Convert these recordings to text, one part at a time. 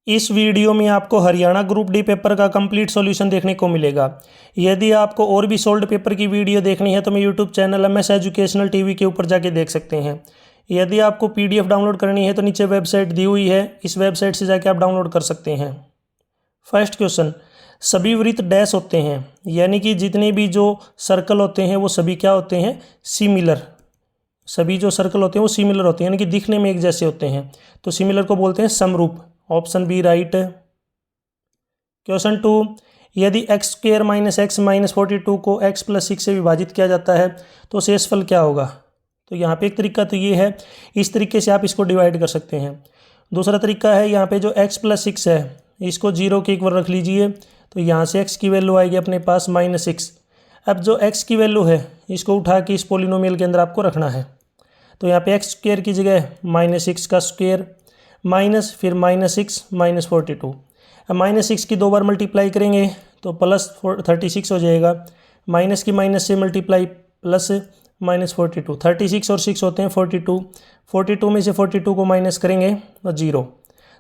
इस वीडियो में आपको हरियाणा ग्रुप डी पेपर का कंप्लीट सॉल्यूशन देखने को मिलेगा। यदि आपको और भी सोल्ड पेपर की वीडियो देखनी है तो मैं YouTube channel MS educational TV के ऊपर जाके देख सकते हैं। यदि आपको पीडीएफ डाउनलोड करनी है तो नीचे वेबसाइट दी हुई है, इस वेबसाइट से जाके आप डाउनलोड कर सकते हैं। फर्स्ट क्वेश्चन, सभी वृत्त डैश होते हैं, यानी कि जितने भी जो सर्कल होते हैं वो सभी क्या होते हैं, सिमिलर। सभी जो सर्कल होते हैं वो सिमिलर होते हैं, यानी कि दिखने में एक जैसे होते हैं, तो सिमिलर को बोलते हैं समरूप। Option B right. क्वेश्चन 2, यदि x square minus x minus 42 को एक्स प्लस 6 से विभाजित किया जाता है तो शेषफल क्या होगा। तो यहाँ पे एक तरीका तो ये है, इस तरीके से आप इसको डिवाइड कर सकते हैं। दूसरा तरीका है, यहाँ पे जो x प्लस 6 है इसको 0 के इक्वल रख लीजिए, तो यहाँ से x की वैल्यू आएगी अपने पास -6। अब जो x की वैल्यू है इसको उठा के इस पोलिनोमियल के अंदर आपको रखना है, तो यहाँ पे एक्स स्क्वेयर की जगह -6 का स्क्वेयर माइनस फिर -6 माइनस 42। अब -6 की 2 बार मल्टीप्लाई करेंगे तो प्लस 36 हो जाएगा, माइनस की माइनस से मल्टीप्लाई प्लस -42, 36 और 6 होते हैं 42, 42 में से 42 को माइनस करेंगे तो 0,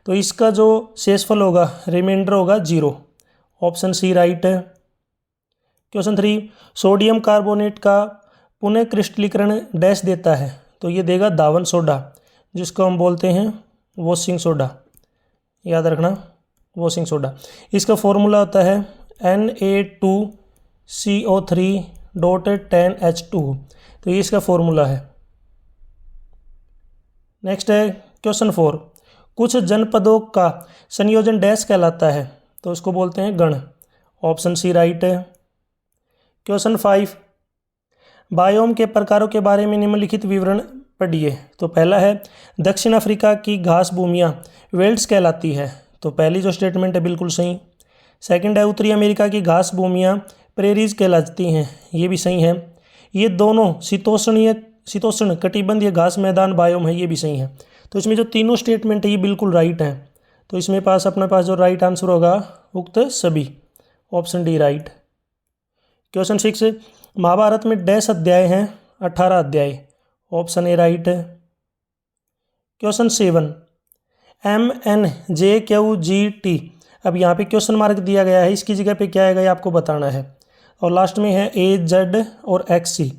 तो इसका जो शेषफल होगा रिमाइंडर होगा 0। ऑप्शन सी राइट है। क्वेश्चन 3, सोडियम कार्बोनेट का पुनः क्रिस्टलीकरण डैश देता है, तो ये देगा दावन सोडा, जिसको हम बोलते हैं वॉशिंग सोडा। याद रखना, वॉशिंग सोडा। इसका फॉर्मूला होता है Na2CO3.10H2, तो ये इसका फॉर्मूला है। नेक्स्ट है क्वेश्चन 4, कुछ जनपदों का संयोजन डैश कहलाता है, तो उसको बोलते हैं गण। ऑप्शन सी राइट है। क्वेश्चन 5, बायोम के प्रकारों के बारे में निम्नलिखित विवरण पढ़िए। तो पहला है, दक्षिण अफ्रीका की घास भूमियाँ वेल्ड्स कहलाती है, तो पहली जो स्टेटमेंट है बिल्कुल सही। सेकंड है, उत्तरी अमेरिका की घास भूमियाँ प्रेरीज कहलाती हैं, ये भी सही है। ये दोनों शीतोष्ण कटिबंधीय घास मैदान बायोम है, ये भी सही है। तो इसमें जो तीनों स्टेटमेंट है ये बिल्कुल राइट है, तो इसमें अपने पास जो राइट आंसर होगा उक्त सभी। Option D right. क्वेश्चन 6, महाभारत में डैश अध्याय हैं, 18 अध्याय। ऑप्शन ए राइट है। क्वेश्चन 7, MNJQGT, अब यहाँ पे क्वेश्चन मार्क दिया गया है, इसकी जगह पे क्या आएगा ये आपको बताना है। और लास्ट में है AZ और XC।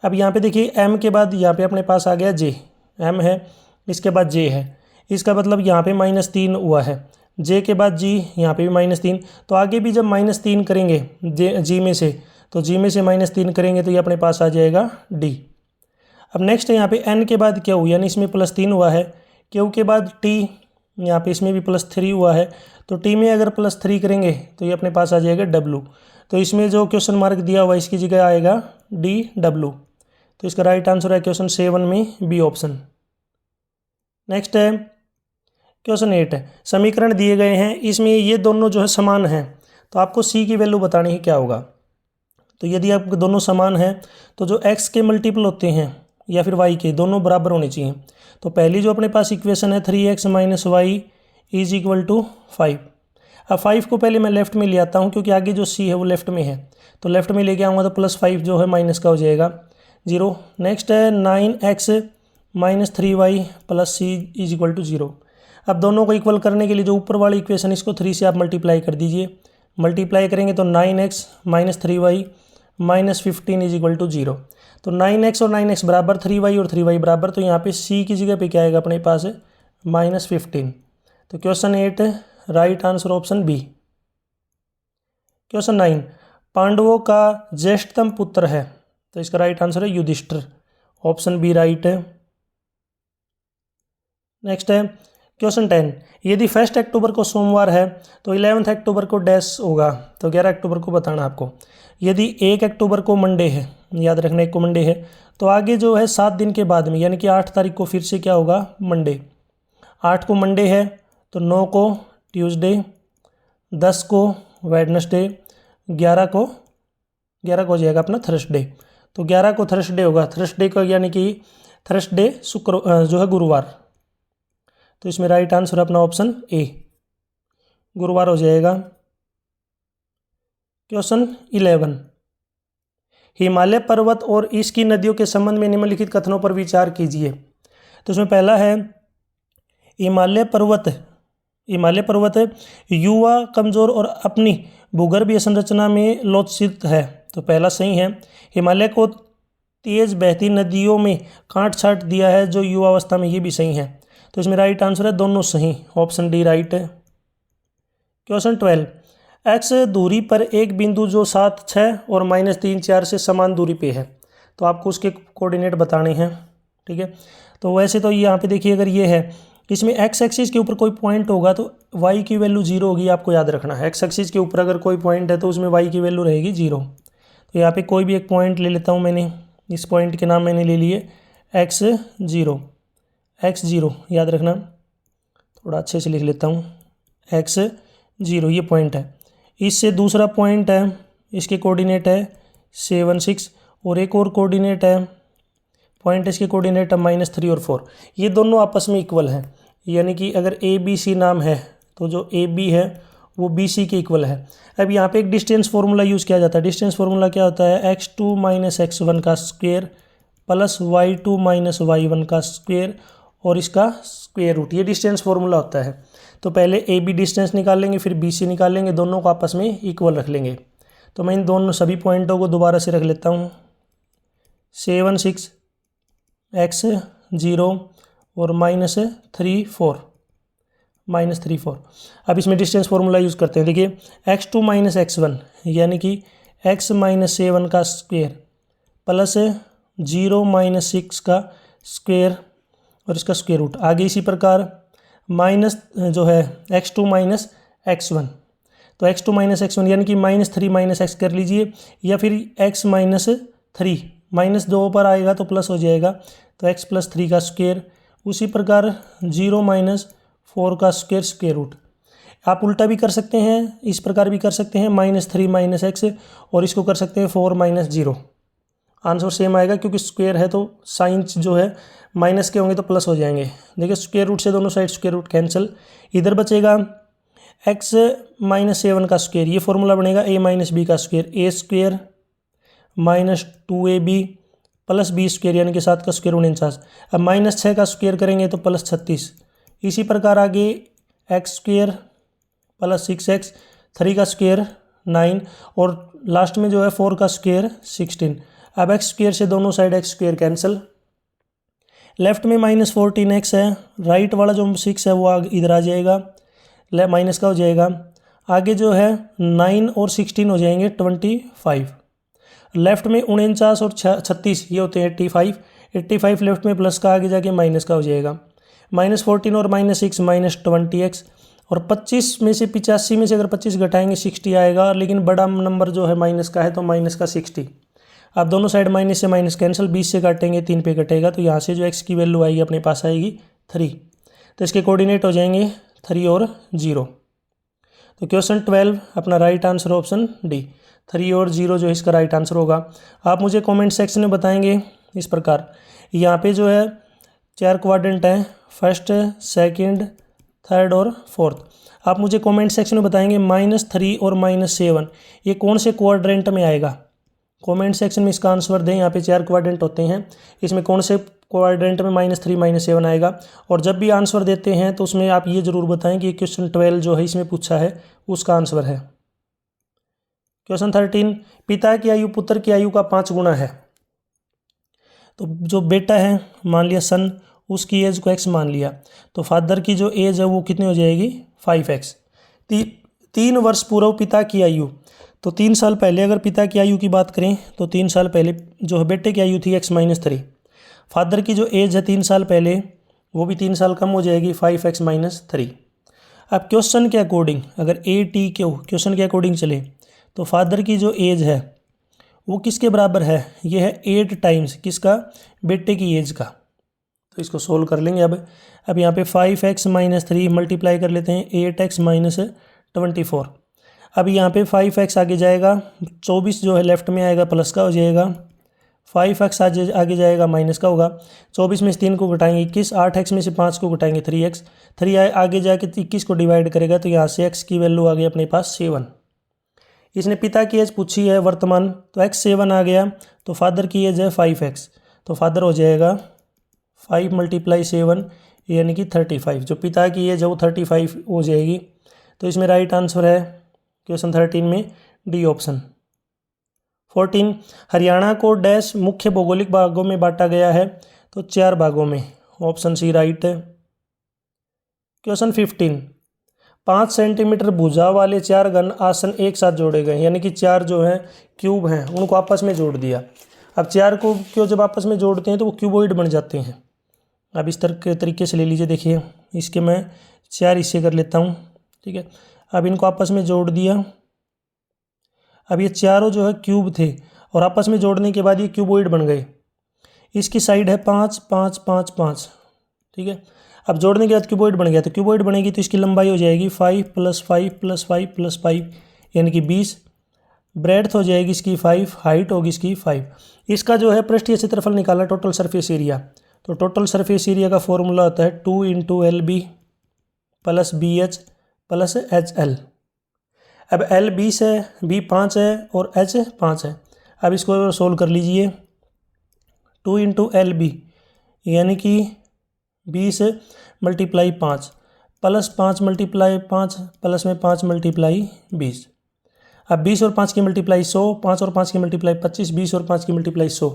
अब यहाँ पे देखिए M के बाद यहाँ पे अपने पास आ गया J, M है, इसके बाद J है, इसका मतलब यहाँ पे -3 हुआ है। J के बाद G, यहाँ पे भी -3, तो आगे भी जब -3 करेंगे G में से, तो G में से -3 करेंगे तो ये अपने पास आ जाएगा D। अब नेक्स्ट है यहाँ पे N के बाद क्या हुआ, यानी इसमें +3 हुआ है। Q के बाद T, यहाँ पे इसमें भी +3 हुआ है, तो T में अगर +3 करेंगे तो ये अपने पास आ जाएगा W। तो इसमें जो क्वेश्चन मार्क दिया हुआ है इसकी जगह आएगा DW। तो इसका राइट आंसर है क्वेश्चन 7 में बी ऑप्शन। नेक्स्ट है क्वेश्चन 8 है, समीकरण दिए गए हैं, इसमें ये दोनों जो है समान हैं, तो आपको C की वैल्यू बतानी है क्या होगा। तो यदि आप दोनों समान हैं तो जो x के मल्टीपल होते हैं या फिर y के, दोनों बराबर होने चाहिए। तो पहली जो अपने पास इक्वेशन है 3x - y = 5। अब 5 को पहले मैं लेफ्ट में ले आता हूँ, क्योंकि आगे जो c है वो लेफ्ट में है, तो लेफ्ट में लेके आऊँगा तो +5 जो है माइनस का हो जाएगा 0। नेक्स्ट है 9x - 3y + c = 0। अब दोनों को इक्वल करने के लिए जो ऊपर वाली इक्वेशन इसको 3 से आप मल्टीप्लाई कर दीजिए। मल्टीप्लाई करेंगे तो 9x - 3y - 15 = 0। तो 9x और 9x बराबर, 3y और 3y बराबर, तो यहाँ पे c की जगह पे क्या आएगा अपने पास -15। तो question 8 right answer option B. Question 9, पांडवों का ज्येष्ठतम पुत्र है, तो इसका राइट आंसर है युधिष्ठिर। ऑप्शन बी राइट है। नेक्स्ट है क्वेश्चन 10, यदि 1 अक्टूबर को सोमवार है तो 11 अक्टूबर को डैश होगा, तो 11 अक्टूबर को बताना आपको। यदि 1 अक्टूबर को मंडे है, याद रखना 1 को मंडे है, तो आगे जो है 7 दिन के बाद में, यानी कि 8 तारीख को फिर से क्या होगा, मंडे। 8 को मंडे है तो 9 को ट्यूसडे, 10 को वेडनेसडे, 11 को हो जाएगा अपना थर्सडे, तो 11 को थर्सडे होगा। थर्सडे को यानी कि थर्सडे जो है गुरुवार, तो इसमें राइट आंसर अपना ऑप्शन ए, गुरुवार हो जाएगा। क्वेश्चन 11, हिमालय पर्वत और इसकी नदियों के संबंध में निम्नलिखित कथनों पर विचार कीजिए। तो इसमें पहला है, हिमालय पर्वत हिमालय पर्वत युवा, कमजोर और अपनी भूगर्भीय संरचना में लोचित है। तो पहला सही है। हिमालय को तेज बहती नदियों में काट छाट दिया है जो युवावस्था में, ये भी सही है। तो इसमें राइट आंसर है दोनों सही, ऑप्शन डी राइट है। क्वेश्चन 12, एक्स दूरी पर एक बिंदु जो 7, 6 और -3, 4 से समान दूरी पे है, तो आपको उसके कोऑर्डिनेट बताने हैं। ठीक है, तो वैसे तो यहाँ पे देखिए, अगर ये है, इसमें एक्स एक्सिस के ऊपर कोई पॉइंट होगा तो वाई की वैल्यू 0 होगी, आपको याद रखना है। एक्स एक्सिस के ऊपर अगर कोई पॉइंट है तो उसमें वाई की वैल्यू रहेगी 0। तो यहाँ पे कोई भी एक पॉइंट ले लेता हूँ मैंने, इस पॉइंट के नाम मैंने ले लिए x0, x0 याद रखना, थोड़ा अच्छे से लिख लेता हूँ, x0 ये पॉइंट है। इससे दूसरा पॉइंट है, इसके कोऑर्डिनेट है 7, 6, और एक और कोऑर्डिनेट है, पॉइंट इसके कोऑर्डिनेट है -3 और 4। ये दोनों आपस में इक्वल हैं, यानी कि अगर ABC नाम है तो जो AB है वो BC के इक्वल है। अब यहाँ पे एक डिस्टेंस फार्मूला यूज़ किया जाता है। डिस्टेंस फार्मूला क्या होता है, x2 - x1 का स्क्वायर प्लस y2 - y1 का स्क्वायर और इसका स्क्वायर रूट, ये डिस्टेंस फार्मूला होता है। तो पहले AB डिस्टेंस निकाल लेंगे, फिर BC निकाल लेंगे, दोनों को आपस में इक्वल रख लेंगे। तो मैं इन दोनों सभी पॉइंटों को दोबारा से रख लेता हूँ, 7, 6, x0 और -3, 4। अब इसमें डिस्टेंस फार्मूला यूज़ करते हैं। देखिए x2 - x1 यानी कि x - 7 का स्क्वायर प्लस 0 - 6 का स्क्वायर और इसका स्क्वायर रूट। आगे इसी प्रकार माइनस जो है x2 - x1, तो x2 - x1 यानी कि -3 - x कर लीजिए, या फिर x - 3, -2 पर आएगा तो प्लस हो जाएगा, तो x + 3 का स्क्वायर। उसी प्रकार 0 - 4 का स्क्वायर, स्क्वायर रूट। आप उल्टा भी कर सकते हैं, इस प्रकार भी कर सकते हैं, -3 - x, और इसको कर सकते हैं 4 - 0। आंसर सेम आएगा क्योंकि स्क्वायर है तो साइन जो है माइनस के होंगे तो प्लस हो जाएंगे। देखिए स्क्वायर रूट से दोनों साइड स्क्वायर रूट कैंसिल, इधर बचेगा x - 7 का स्क्वायर, ये फॉर्मूला बनेगा a - b का square, a² -2ab plus b square यानी कि 7 का स्क्वायर 49। अब -6 का स्क्वायर करेंगे तो +36। इसी प्रकार आगे x² + 6x, 3 का स्क्वायर 9, और लास्ट में जो है 4 का स्क्वायर 16। अब x² से दोनों साइड x² कैंसिल, लेफ्ट में -14x है, राइट वाला जो 6 है वो इधर आ जाएगा, माइनस का हो जाएगा। आगे जो है 9 और 16 हो जाएंगे 25। लेफ्ट में 49 और 36 ये होते हैं 85 लेफ्ट में प्लस का आगे जाके माइनस का हो जाएगा। -14 और -6 -20x, और 25 में से 85 में से अगर 25 घटाएंगे 60 आएगा, लेकिन बड़ा नंबर जो है माइनस का है तो माइनस का 60। अब दोनों साइड माइनस से माइनस कैंसिल, 20 से काटेंगे 3 पे कटेगा, तो यहाँ से जो x की वैल्यू आएगी अपने पास आएगी 3। तो इसके कोऑर्डिनेट हो जाएंगे 3 और 0। तो क्वेश्चन 12 अपना राइट आंसर ऑप्शन डी, 3 और 0 जो इसका राइट आंसर होगा। आप मुझे कमेंट सेक्शन में बताएंगे इस प्रकार। यहाँ पे जो है 4 क्वाड्रेंट हैं, फर्स्ट, सेकंड, थर्ड और फोर्थ। आप मुझे कमेंट सेक्शन में बताएंगे -3 और -7 ये कौन से क्वाड्रेंट में आएगा। कमेंट सेक्शन में इसका आंसर दें। यहाँ पे 4 क्वाड्रेंट होते हैं, इसमें कौन से क्वाड्रेंट में -3 -7 आएगा। और जब भी आंसर देते हैं तो उसमें आप ये ज़रूर बताएं कि क्वेश्चन 12 जो है इसमें पूछा है उसका आंसर है। क्वेश्चन 13, पिता की आयु पुत्र की आयु का 5 गुना है। तो जो बेटा है मान लिया सन, उसकी एज को x मान लिया, तो फादर की जो एज है वो कितनी हो जाएगी 5x। 3 वर्ष पूर्व पिता की आयु, तो 3 साल पहले अगर पिता की आयु की बात करें तो 3 साल पहले जो है बेटे की आयु थी x - 3। फादर की जो एज है 3 साल पहले वो भी 3 साल कम हो जाएगी 5x - 3। अब क्वेश्चन के अकॉर्डिंग अगर क्वेश्चन के अकॉर्डिंग चले तो फादर की जो एज है वो किसके बराबर है, ये है 8 टाइम्स किसका, बेटे की एज का। तो इसको सोल्व कर लेंगे। अब यहाँ पे 5x - 3 मल्टीप्लाई कर लेते हैं 8x - 24। अब यहाँ पे 5x आगे जाएगा, 24 जो है लेफ्ट में आएगा प्लस का हो जाएगा, 5x आगे जाएगा माइनस का होगा। 24 में से 3 को घटाएंगे 21, 8x में से 5 को घटाएंगे 3x, 3 आगे जाके 21 को डिवाइड करेगा, तो यहाँ से x की वैल्यू आ गई अपने पास 7। इसने पिता की एज पूछी है वर्तमान, तो x 7 आ गया, तो फादर की एज है 5x, तो फादर हो जाएगा 5 × 7 यानी कि 35। जो पिता की एज है वो 35 हो जाएगी। तो इसमें राइट आंसर है क्वेश्चन 13 में डी ऑप्शन। 14 हरियाणा को डैश मुख्य भौगोलिक भागों में बांटा गया है, तो 4 भागों में, ऑप्शन सी राइट है। क्वेश्चन 15 5 सेंटीमीटर भुजा वाले 4 घन आसन एक साथ जोड़े गए, यानी कि 4 जो है क्यूब हैं उनको आपस में जोड़ दिया। अब 4 को क्यों जब आपस में जोड़ते हैं तो वो क्यूबॉइड बन जाते हैं। अब इस तरह के तरीके से ले लीजिए, देखिए इसके मैं 4 हिस्से कर लेता हूँ, ठीक है। अब इनको आपस में जोड़ दिया। अब ये चारों जो है क्यूब थे और आपस में जोड़ने के बाद ये क्यूबॉइड बन गए। इसकी साइड है 5 5 5 5, ठीक है। अब जोड़ने के बाद क्यूबॉइड बन गया, तो क्यूबॉइड बनेगी तो इसकी लंबाई हो जाएगी 5 + 5 + 5 + 5 यानी कि 20। ब्रेड्थ हो जाएगी इसकी 5, हाइट होगी इसकी 5। इसका जो है पृष्ठीय क्षेत्रफल निकाला, टोटल सरफेस एरिया। तो टोटल सरफेस एरिया का फॉर्मूला होता है 2 × LB + BH + HL। अब L 20 है, B 5 है और H 5 है। अब इसको सोल्व कर लीजिए। 2 × LB यानी कि 20 × 5 + 5 × 5 प्लस में 5 × 20। अब 20 और 5 की मल्टीप्लाई 100, 5 और 5 की मल्टीप्लाई 25, 20 और 5 की मल्टीप्लाई 100,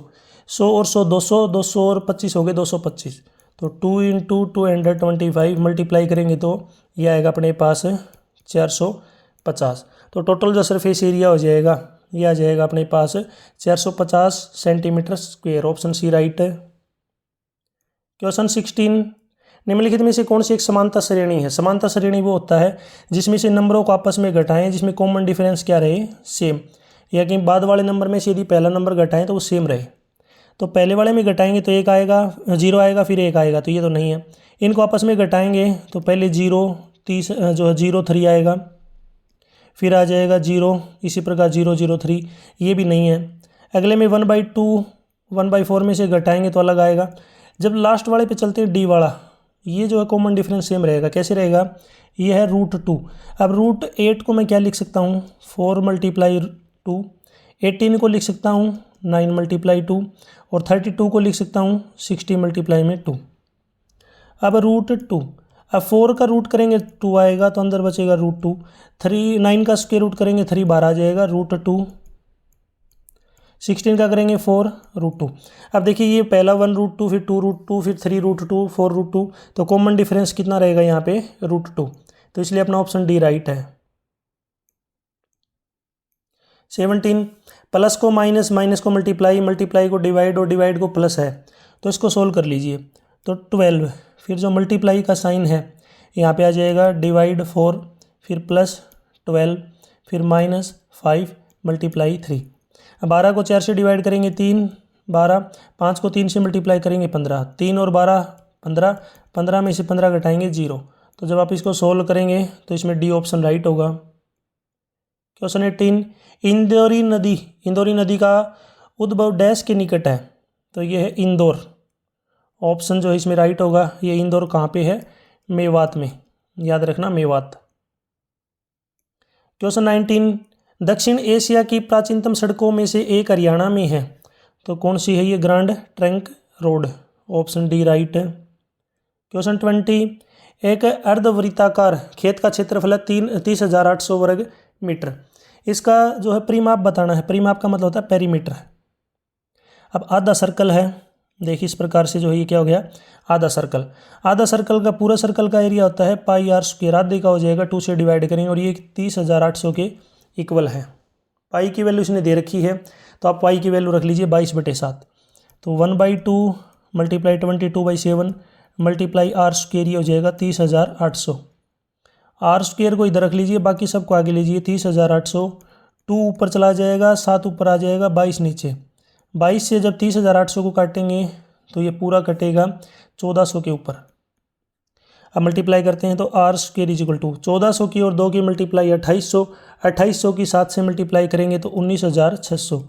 100 और 100 200, 200 और 25 हो गए 225। तो 2 × 225 मल्टीप्लाई करेंगे तो ये आएगा अपने पास 450। तो टोटल जो सरफेस एरिया हो जाएगा ये आ जाएगा अपने पास 450 centimetre square, option C right है। क्वेश्चन 16 निम्नलिखित में से कौन सी एक समानता श्रेणी है। समानता श्रेणी वो होता है जिसमें से नंबरों को आपस में घटाएं जिसमें कॉमन डिफरेंस क्या रहे, सेम, या कि बाद वाले नंबर में से यदि पहला नंबर घटाएं तो वो सेम रहे। तो पहले वाले में घटाएंगे तो 1 आएगा, 0 आएगा, फिर 1 आएगा, तो ये तो नहीं है। इनको आपस में घटाएंगे तो पहले 0 30 जो है 0 3 आएगा, फिर आ जाएगा 0, इसी प्रकार 0 0 3, ये भी नहीं है। अगले में 1/2 1/4 में से घटाएंगे तो अलग आएगा। जब लास्ट वाले पे चलते हैं डी वाला, ये जो है कॉमन डिफरेंस सेम रहेगा। कैसे रहेगा, ये है √2। अब √8 को मैं क्या लिख सकता हूँ, 4 × 2। 18 को लिख सकता हूँ 9 × 2 और 32 को लिख सकता हूँ 60 × 2। अब √2, अब 4 का रूट करेंगे 2 आएगा तो अंदर बचेगा √2। 9 का स्क्वायर रूट करेंगे 3 बाहर आ जाएगा √2। 16 का करेंगे 4 √2। अब देखिए ये पहला 1 √2, फिर 2 √2, फिर 3 √2, 4 √2, तो कॉमन डिफरेंस कितना रहेगा यहाँ पे √2। तो इसलिए अपना ऑप्शन डी राइट है। 17 प्लस को माइनस, माइनस को मल्टीप्लाई, मल्टीप्लाई को डिवाइड और डिवाइड को प्लस है, तो इसको सोल्व कर लीजिए। तो 12, फिर जो मल्टीप्लाई का साइन है यहाँ पे आ जाएगा डिवाइड 4, फिर प्लस 12, फिर -5 × 3। 12 को 4 से डिवाइड करेंगे 3 12, 5 को 3 से मल्टीप्लाई करेंगे 15, 3 और 12 15, 15 में से 15 घटाएंगे 0। तो जब आप इसको सोल्व करेंगे तो इसमें डी ऑप्शन राइट होगा। क्वेश्चन 18 इंदौरी नदी का उद्भव डैश के निकट है, तो ये है इंदौर। ऑप्शन जो है इसमें राइट होगा। ये इंदौर कहाँ पे है, मेवात में, याद रखना मेवात। क्वेश्चन 19 दक्षिण एशिया की प्राचीनतम सड़कों में से एक हरियाणा में है, तो कौन सी है ये, grand trunk road, option D right है। क्वेश्चन 20 एक अर्धवृत्ताकार खेत का क्षेत्रफल है 30,800 वर्ग मीटर। इसका जो है परिमाप बताना है। परिमाप का मतलब होता है पेरीमीटर। अब आधा सर्कल है, देखिए इस प्रकार से जो है ये क्या हो गया, आधा सर्कल। आधा सर्कल का, पूरा सर्कल का एरिया होता है πr², आधे का हो जाएगा 2 से डिवाइड करेंगे और ये 30,800 के इक्वल है। पाई की वैल्यू इसने दे रखी है तो आप पाई की वैल्यू रख लीजिए 22/7। तो 1/2 × 22/7 × r² ये हो जाएगा 30,800। r² को इधर रख लीजिए, बाकी सबको आगे लीजिए। 30,800, 2 ऊपर चला जाएगा, 7 ऊपर आ जाएगा, 22 नीचे। 22 से जब 30,800 को काटेंगे तो ये पूरा कटेगा 1400 के ऊपर। अब मल्टीप्लाई करते हैं तो r² = 1400 की और 2 की मल्टीप्लाई 2800, 2800 की 7 से मल्टीप्लाई करेंगे तो 19,600।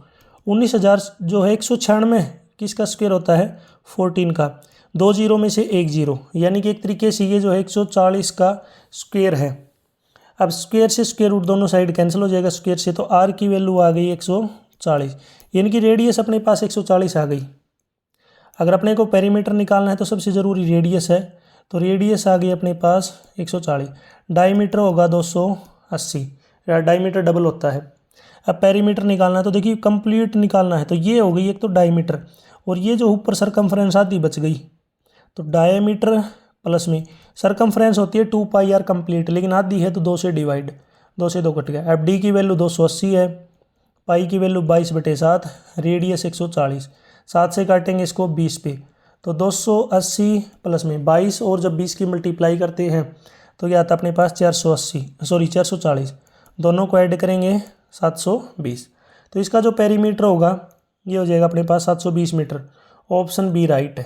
19,000 जो है 196 किसका स्क्वायर होता है, 14 का। 2 जीरो में से 1 जीरो, यानी कि एक तरीके से ये जो है 140 का स्क्वायर है। अब स्क्वायर से स्क्वायर रूट दोनों साइड कैंसिल हो जाएगा स्क्वायर से, तो r की वैल्यू आ गई 140, यानी कि रेडियस अपने पास 140 आ गई। अगर अपने को पेरीमीटर निकालना है तो सबसे ज़रूरी रेडियस है, तो रेडियस आ गई अपने पास 140, डायमीटर होगा 280, या डायमीटर डबल होता है। अब पेरीमीटर निकालना है, तो देखिए कंप्लीट निकालना है, तो ये हो गई एक तो डायमीटर, और ये जो ऊपर सरकमफ्रेंस आती बच गई, तो डायमीटर प्लस में सरकमफ्रेंस होती है 2πr कंप्लीट, लेकिन आधी है तो 2 से डिवाइड, 2 से 2 कट गया। अब डी की वैल्यू 280 है, पाई की वैल्यू 22/7, रेडियस 140, 7 से काटेंगे इसको 20 पे, तो 280 प्लस में 22, और जब 20 की मल्टीप्लाई करते हैं तो ये आता अपने पास 440, दोनों को ऐड करेंगे 720, तो इसका जो पेरीमीटर होगा ये हो जाएगा अपने पास 720 मीटर। ऑप्शन बी राइट है।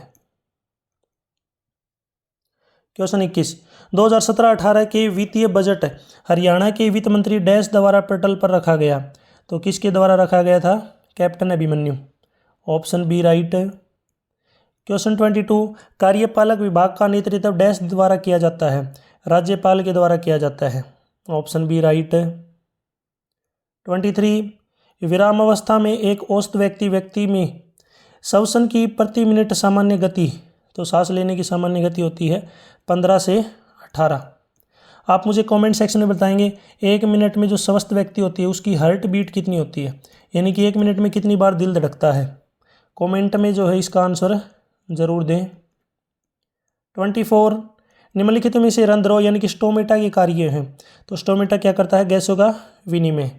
क्वेश्चन 21, 2017-18 के वित्तीय बजट हरियाणा के वित्त मंत्री डैश द्वारा पटल पर रखा गया, तो किसके द्वारा रखा गया था? Captain Abhimanyu. Option B right है। क्वेश्चन 22, कार्यपालक विभाग का नेतृत्व डैश द्वारा किया जाता है? राज्यपाल के द्वारा किया जाता है। ऑप्शन बी राइट है। 23, विरामावस्था में एक औसत व्यक्ति में श्वसन की प्रति मिनट सामान्य गति, तो सांस लेने की सामान्य गति होती है 15 से 18। आप मुझे कमेंट सेक्शन में बताएंगे 1 मिनट में जो स्वस्थ व्यक्ति होती है उसकी हार्ट बीट कितनी होती है, यानी कि 1 मिनट में कितनी बार दिल धड़कता है। कमेंट में जो है इसका आंसर ज़रूर दें। 24, निम्नलिखित में से रंध्रों यानी कि स्टोमेटा के कार्य हैं, तो स्टोमेटा क्या करता है? गैसों का विनिमय।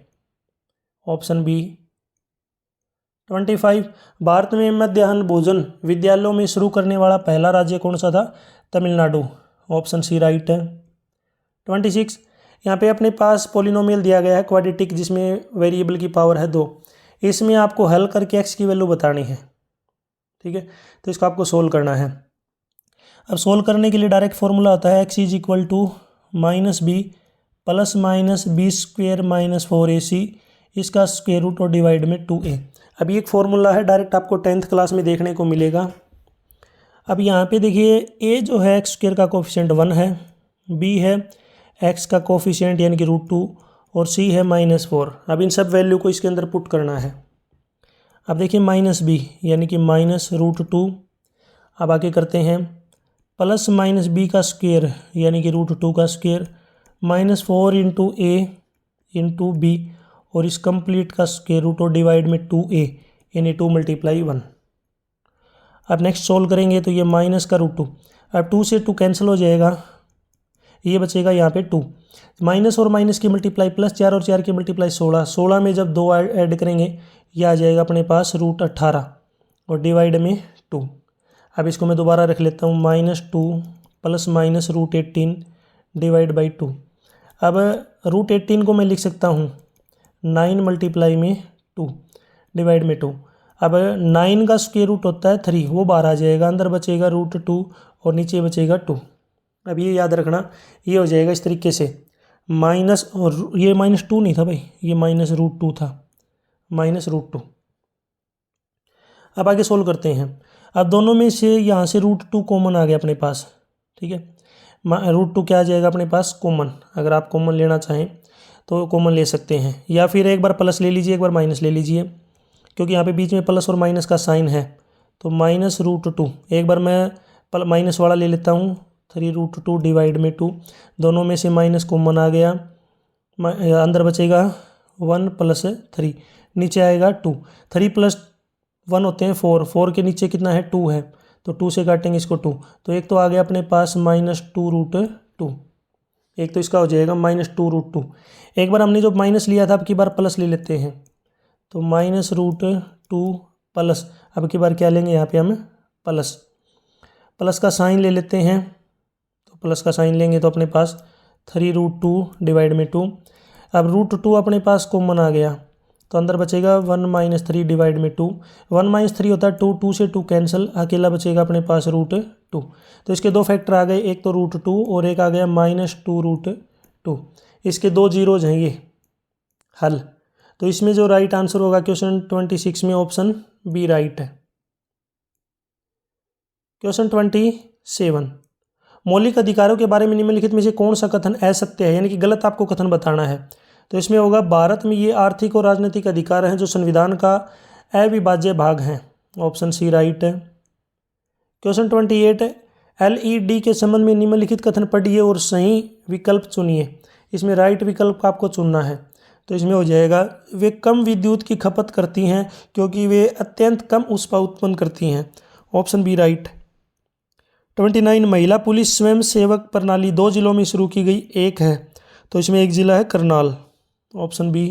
Option B. 25, भारत में मध्याह्न भोजन विद्यालयों में शुरू करने वाला पहला राज्य कौन सा था? तमिलनाडु। ऑप्शन सी राइट है। 26, यहाँ पे अपने पास पोलिनोमियल दिया गया है क्वाड्रेटिक, जिसमें वेरिएबल की पावर है 2, इसमें आपको हल करके एक्स की वैल्यू बतानी है, ठीक है, तो इसको आपको सोल्व करना है। अब सोल्व करने के लिए डायरेक्ट फॉर्मूला होता है x = -b ± b² - 4ac, इसका स्क्वायर रूट और डिवाइड में 2a। अब ये एक फॉर्मूला है, डायरेक्ट आपको 10th क्लास में देखने को मिलेगा। अब यहाँ पे देखिए a जो है x² का कोफिशिएंट 1 है, b है x का कोफिशिएंट यानी कि √2, और c है -4। अब इन सब वैल्यू को इसके अंदर पुट करना है। अब देखिए -b यानी कि -√2, अब आगे करते हैं प्लस -b का स्क्वायर यानी कि √2 का स्क्वायर, -4 × a × b, और इस कंप्लीट का स्क्वायर रूट और डिवाइड में 2a यानी 2 × 1। अब नेक्स्ट सोल्व करेंगे तो ये माइनस का √2, अब 2 से 2 कैंसिल हो जाएगा, ये बचेगा यहाँ पे 2, माइनस और माइनस की मल्टीप्लाई प्लस 4 और 4 की मल्टीप्लाई 16, 16 में जब 2 ऐड करेंगे ये आ जाएगा अपने पास √18 और डिवाइड में 2। अब इसको मैं दोबारा रख लेता हूँ, -2 प्लस माइनस √18 डिवाइड बाई 2। अब √18 को मैं लिख सकता हूँ 9 × 2 डिवाइड में 2। अब 9 का स्क्वायर रूट होता है 3, वो बाहर आ जाएगा, अंदर बचेगा √2 और नीचे बचेगा 2। अब ये याद रखना, ये हो जाएगा इस तरीके से माइनस, और ये -2 नहीं था भाई, ये -√2 था, -√2। अब आगे सोल्व करते हैं। अब दोनों में से यहाँ से √2 कॉमन आ गया अपने पास, ठीक है, √2 क्या आ जाएगा अपने पास? कॉमन। अगर आप कॉमन लेना चाहें तो कॉमन ले सकते हैं, या फिर एक बार प्लस ले लीजिए, एक बार माइनस ले लीजिए, क्योंकि यहाँ पे बीच में प्लस और माइनस का साइन है, तो -√2। एक बार मैं माइनस वाला ले लेता हूँ, 3√2 डिवाइड में 2, दोनों में से माइनस कॉमन आ गया, अंदर बचेगा 1 + 3, नीचे आएगा 2, 3 + 1 होते हैं 4, 4 के नीचे कितना है? 2 है, तो 2 से काटेंगे इसको 2, तो एक तो आ गया अपने पास -2√2, एक तो इसका हो जाएगा -2√2। एक बार हमने जो माइनस लिया था, अब की बार प्लस ले लेते हैं, तो -√2 प्लस, अब की बार क्या लेंगे यहाँ पे हम? प्लस का साइन ले लेते हैं, तो प्लस का साइन लेंगे तो अपने पास 3√2 डिवाइड में 2। अब √2 अपने पास कॉमन आ गया, तो अंदर बचेगा 1 - 3 डिवाइड में 2, 1 - 3 होता है 2, 2 से 2 कैंसिल, अकेला बचेगा अपने पास √2। तो इसके दो फैक्टर आ गए, एक तो √2 और एक आ गया -2√2, इसके 2 जीरोज हैं ये हल। तो इसमें जो राइट आंसर होगा क्वेश्चन 26 में ऑप्शन बी राइट है। क्वेश्चन 27, मौलिक अधिकारों के बारे में निम्नलिखित में से कौन सा कथन असत्य है, यानी कि गलत आपको कथन बताना है। तो इसमें होगा भारत में ये आर्थिक और राजनीतिक अधिकार हैं जो संविधान का अविभाज्य भाग हैं। ऑप्शन सी राइट है। क्वेश्चन 28, LED के संबंध में निम्नलिखित कथन पढ़िए और सही विकल्प चुनिए। इसमें राइट विकल्प का आपको चुनना है। तो इसमें हो जाएगा वे कम विद्युत की खपत करती हैं क्योंकि वे अत्यंत कम ऊष्मा उत्पन्न करती हैं। Option B right. 29 महिला पुलिस स्वयं सेवक प्रणाली 2 जिलों में शुरू की गई, एक है। तो इसमें एक जिला है करनाल। Option B.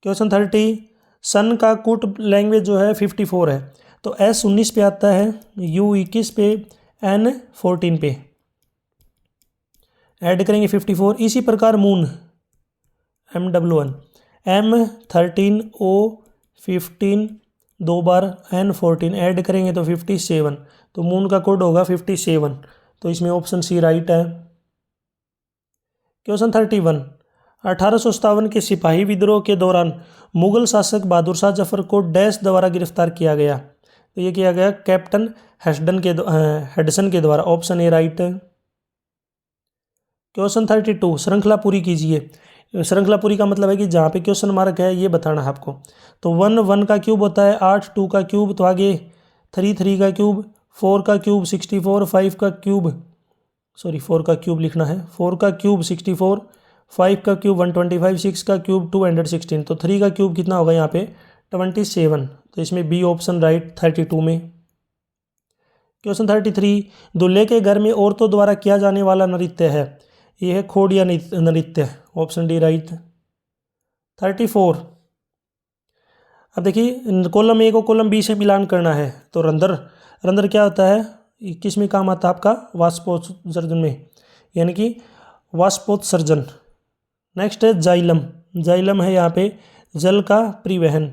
क्वेश्चन 30 सन का कूट लैंग्वेज जो है 54 है। तो S 19 पे आता है, U 21 पे, N 14 पे। ऐड करेंगे 54। इसी प्रकार मून MW1 M 13 O 15 2 बार N 14 ऐड करेंगे तो 57। तो मून का कोड होगा 57। तो इसमें ऑप्शन सी राइट है। क्वेश्चन 31 1857 के सिपाही विद्रोह के दौरान मुगल शासक बहादुर शाह जफर को डैश द्वारा गिरफ्तार किया गया। तो ये किया गया कैप्टन हेडसन के द्वारा। ऑप्शन ए राइट है। क्वेश्चन 32 श्रृंखला पूरी कीजिए। श्रृंखला पूरी का मतलब है कि जहाँ पे क्वेश्चन मार्क है ये बताना है आपको। तो 1 1 का क्यूब होता है 8, 2 का क्यूब तो आगे 3 3 का क्यूब, 4 का क्यूब 64, 5 का क्यूब 4 का क्यूब लिखना है, 4 का क्यूब 64, 5 का क्यूब 125, 6 का क्यूब 216। तो 3 का क्यूब कितना होगा यहाँ पे 27। तो इसमें बी ऑप्शन राइट 32 में। क्वेश्चन 33 दूल्हे के घर में औरतों द्वारा किया जाने वाला नृत्य है, यह है खोड़िया नृत्य। Option D right. 34 अब देखिए कॉलम ए को कॉलम बी से मिलान करना है। तो रंध्र रंध्र क्या होता है, किस में काम आता है आपका वाष्पोत्सर्जन में, यानी कि वाष्पोत्सर्जन। नेक्स्ट है जाइलम, जाइलम है यहाँ पे जल का परिवहन।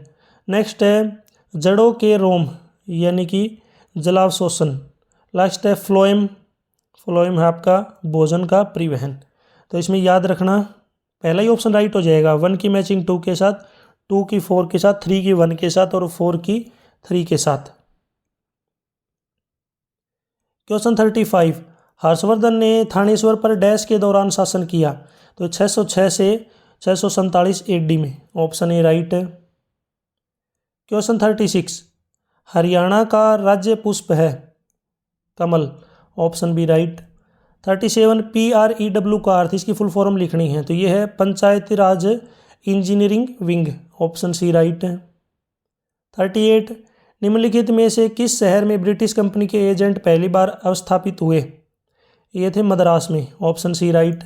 नेक्स्ट है जड़ों के रोम यानी कि जलावशोषण। लास्ट है फ्लोएम, फ्लोएम है आपका भोजन का परिवहन। तो इसमें याद रखना पहला ही ऑप्शन राइट हो जाएगा। 1 की मैचिंग 2 के साथ, 2 की 4 के साथ, 3 की 1 के साथ और 4 की 3 के साथ। क्वेश्चन 35 हर्षवर्धन ने थानेश्वर पर डैश के दौरान शासन किया। तो 606 से 647 AD में। ऑप्शन ए राइट है। क्वेश्चन 36 हरियाणा का राज्य पुष्प है कमल। Option B right. 37 PREW का अर्थ, इसकी फुल फॉर्म लिखनी है। तो ये है Panchayati Raj engineering wing. Option C right है। 38 निम्नलिखित में से किस शहर में ब्रिटिश कंपनी के एजेंट पहली बार अवस्थापित हुए, ये थे मद्रास में। Option C right.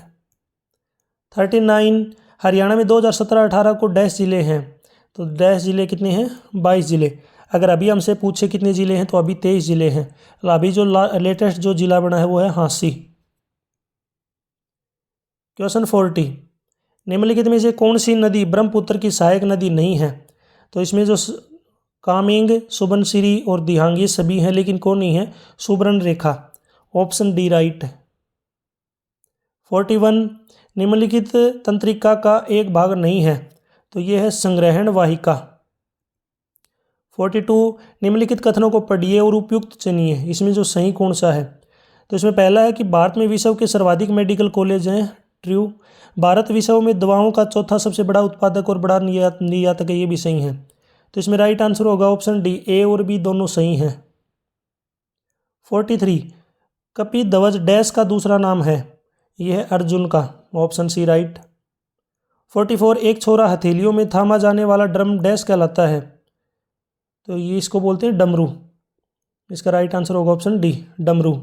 39 हरियाणा में 2017-18 को डैश जिले हैं। तो डैश जिले कितने हैं 22 जिले। अगर अभी हमसे पूछे कितने ज़िले हैं तो अभी 23 ज़िले हैं। अभी जो लेटेस्ट जो ज़िला बना है वो है हांसी। क्वेश्चन 40 निम्नलिखित में से कौन सी नदी ब्रह्मपुत्र की सहायक नदी नहीं है। तो इसमें जो कामेंग, सुबनसिरी और दिहांग ये सभी हैं, लेकिन कौन नहीं है Subarnarekha. Option D right. 41 निम्नलिखित तंत्रिका का एक भाग नहीं है। तो ये है संग्रहण वाहिका। 42 निम्नलिखित कथनों को पढ़िए और उपयुक्त चुनिए। इसमें जो सही कौन सा है। तो इसमें पहला है कि भारत में विश्व के सर्वाधिक मेडिकल कॉलेज हैं। ट्रू। भारत विश्व में दवाओं का चौथा सबसे बड़ा उत्पादक और बड़ा निर्यातक है, ये भी सही है। तो इसमें राइट आंसर होगा ऑप्शन डी, ए और बी दोनों सही हैं। 43 कपिध्वज डैश का दूसरा नाम है, यह है अर्जुन का। Option C right. 44 एक छोरा हथेलियों में थामा जाने वाला ड्रम डैश कहलाता है। तो ये इसको बोलते हैं डमरू। इसका राइट आंसर होगा ऑप्शन डी, डमरू।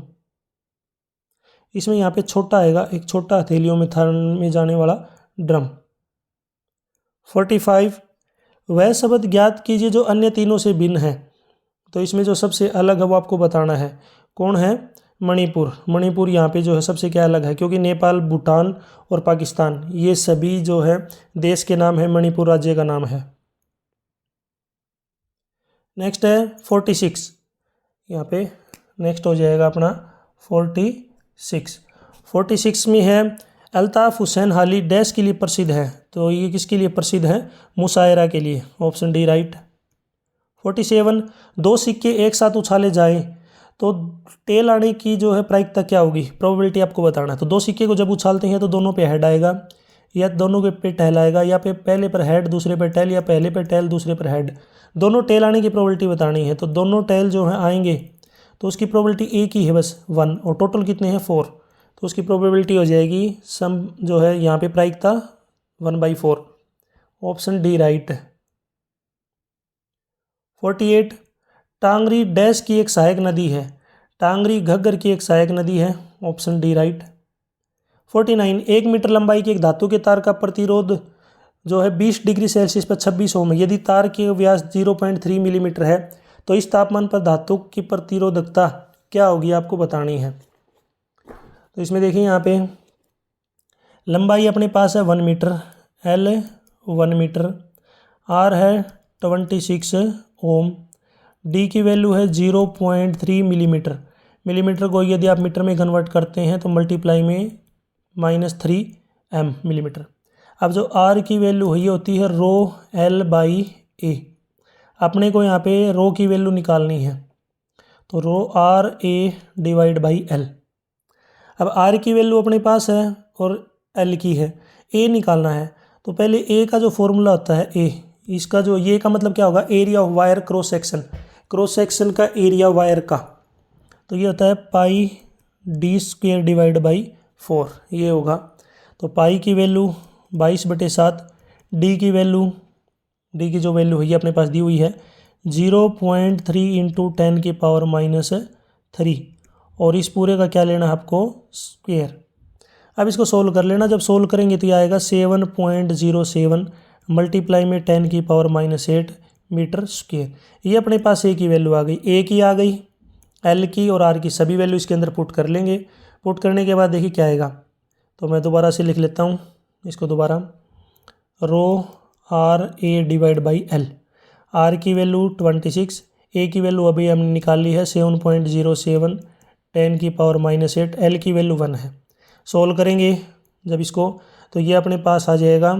इसमें यहाँ पे छोटा आएगा, एक छोटा हथेलियों में थामे जाने वाला ड्रम। 45 वह शब्द ज्ञात कीजिए जो अन्य तीनों से भिन्न है। तो इसमें जो सबसे अलग है वो आपको बताना है। कौन है मणिपुर। मणिपुर यहाँ पे जो है सबसे क्या अलग है, क्योंकि नेपाल, भूटान और पाकिस्तान ये सभी जो है देश के नाम है, मणिपुर राज्य का नाम है। नेक्स्ट है 46, यहाँ पे नेक्स्ट हो जाएगा अपना 46 में है अल्ताफ हुसैन हाली डैश के लिए प्रसिद्ध है। तो ये किसके लिए प्रसिद्ध है, मुशायरा के लिए। Option D right. 47 दो सिक्के एक साथ उछाले जाएं तो टेल आने की जो है प्रायिकता क्या होगी, प्रोबेबिलिटी आपको बताना है। तो दो सिक्के को जब उछालते हैं तो दोनों पे हेड आएगा या दोनों के पे टेल आएगा, या पे पहले पर हेड दूसरे पर टेल, या पहले पर टेल दूसरे पर हेड। दोनों टेल आने की प्रोबेबिलिटी बतानी है। तो दोनों टेल जो है आएंगे तो उसकी प्रोबेबिलिटी एक ही है बस 1, और टोटल कितने हैं 4, तो उसकी प्रोबेबिलिटी हो जाएगी सम जो है यहाँ पे प्रायिकता 1/4। Option D right. 48 Tangri dash की एक सहायक नदी है, टांगरी घग्गर की एक सहायक नदी है। Option D right. 49 1 मीटर लंबाई के एक धातु के तार का प्रतिरोध जो है 20 डिग्री सेल्सियस पर 26 ओम है। यदि तार की व्यास 0.3 मिलीमीटर है तो इस तापमान पर धातु की प्रतिरोधकता क्या होगी, आपको बतानी है। तो इसमें देखिए यहाँ पे लंबाई अपने पास है 1 मीटर, एल 1 मीटर, आर है 26 ओम, डी की वैल्यू है 0.3 मिलीमीटर। मिलीमीटर को यदि आप मीटर में कन्वर्ट करते हैं तो मल्टीप्लाई में -3 m मिलीमीटर। अब जो आर की वैल्यू है ये होती है रो एल बाई ए। अपने को यहाँ पे रो की वैल्यू निकालनी है, तो rho R A divide by L. अब आर की वैल्यू अपने पास है और एल की है, ए निकालना है। तो पहले ए का जो फॉर्मूला होता है ए, इसका जो ये का मतलब क्या होगा, area of wire cross section, cross section का एरिया वायर का, तो ये होता है पाई डी स्क्वेयर डिवाइड बाई 4, ये होगा। तो पाई की वैल्यू 22/7, डी की वैल्यू, डी की जो वैल्यू है ये अपने पास दी हुई है 0.3 × 10⁻³ और इस पूरे का क्या लेना है आपको, स्क्वेयर। अब इसको सोल्व कर लेना, जब सोल्व करेंगे तो ये आएगा 7.07 मल्टीप्लाई में 10⁻8 मीटर स्क्वेयर। ये अपने पास ए की वैल्यू आ गई, ए की आ गई, एल की और आर की सभी वैल्यू इसके अंदर पुट कर लेंगे। पुट करने के बाद देखिए क्या आएगा, तो मैं दोबारा से लिख लेता हूँ इसको दोबारा, row R A divide by L. R की वैल्यू 26, ए की वैल्यू अभी हमने निकाल ली है 7.07 10⁻8, एल की वैल्यू 1 है। सोल्व करेंगे जब इसको तो ये अपने पास आ जाएगा